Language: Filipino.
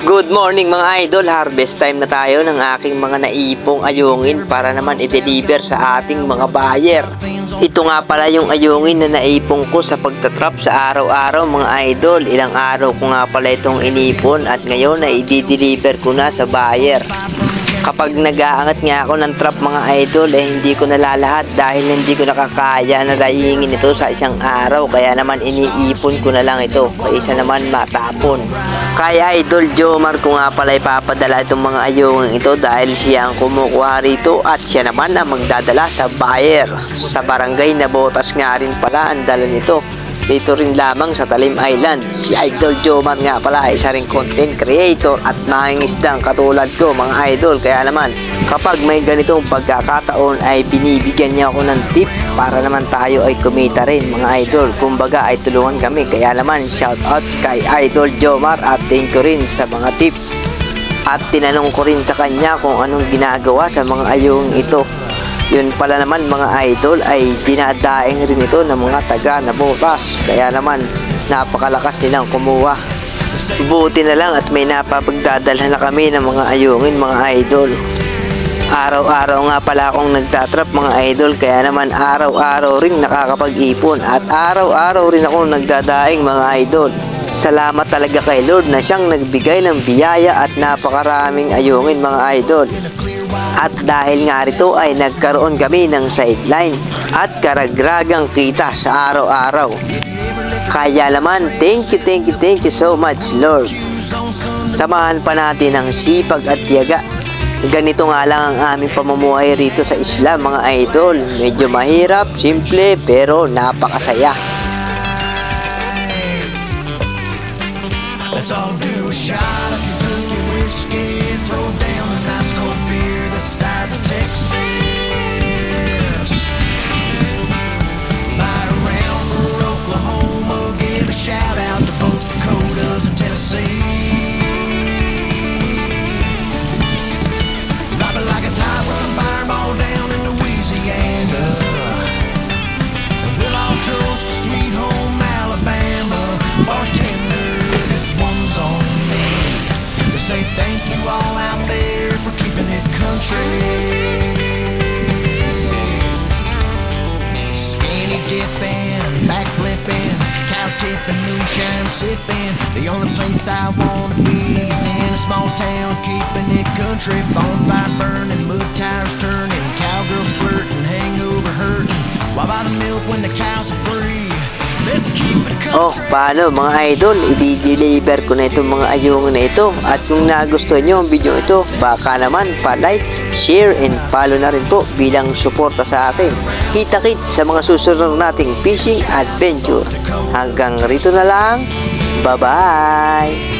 Good morning mga idol, harvest time na tayo ng aking mga naipong ayungin para naman i-deliver sa ating mga buyer. Ito nga pala yung ayungin na naipong ko sa pagtatrap sa araw-araw mga idol. Ilang araw ko nga pala itong inipon at ngayon na i-deliver ko na sa buyer. Kapag nag-aangat nga ako ng trap mga idol hindi ko nalalahat dahil hindi ko nakakaya na layingin ito sa isang araw, kaya naman iniipon ko na lang ito kaysa naman matapon. Kaya Idol Jomar ko nga pala ipapadala itong mga ayungin ito dahil siya ang kumukuha rito at siya naman ang magdadala sa buyer. Sa barangay Nabotas nga rin pala ang dala nito. Dito rin lamang sa Talim Island. Si Idol Jomar nga pala ay isa ring content creator at mangingisdang katulad ko mga idol. Kaya naman kapag may ganitong pagkakataon ay binibigyan niya ako ng tip para naman tayo ay kumita rin mga idol. Kumbaga ay tulungan kami. Kaya naman shout out kay Idol Jomar at thank you rin sa mga tip. At tinanong ko rin sa kanya kung anong ginagawa sa mga ayung ito. Yun pala naman mga idol ay dinadaing rin ito ng mga taga Nabotas. Kaya naman napakalakas nilang kumuha. Buti na lang at may napapagdadalhan na kami ng mga ayungin mga idol. Araw-araw nga pala akong nagtatrap mga idol, kaya naman araw-araw rin nakakapag-ipon at araw-araw rin akong nagdadaing mga idol. Salamat talaga kay Lord na siyang nagbigay ng biyaya at napakaraming ayungin mga idol. At dahil nga rito ay nagkaroon kami ng sideline at karagragang kita sa araw-araw. Kaya naman thank you so much Lord. Samahan pa natin ang sipag at tiyaga. Ganito nga lang ang aming pamumuhay rito sa isla mga idol. Medyo mahirap, simple pero napakasaya. Let's all do a shot if you took your whiskey, throw down a nice cold beer the size of Texas. Ride around for Oklahoma, give a shout out to both Dakotas and Tennessee. Drop it like it's hot with some fireball down in Louisiana. And we'll all toast to sweet home Alabama. Bartender, this one's on me. To say thank you all out there for keeping it country. Skinny dipping, back flipping, cow tipping, moonshine sipping. The only place I wanna be is in a small town, keeping it country. Bonfire burning, mud tires turning, cowgirls flirting, hangover hurting, while by the milk when the cows are free. Oh, paano mga idol, i-deliver ko na itong mga ayungin na ito. At kung nagustuhan nyo ang video ito, baka naman pa-like, share, and follow na rin po bilang suporta sa akin. Kita-kits sa mga susunod nating fishing adventure. Hanggang rito na lang, bye-bye!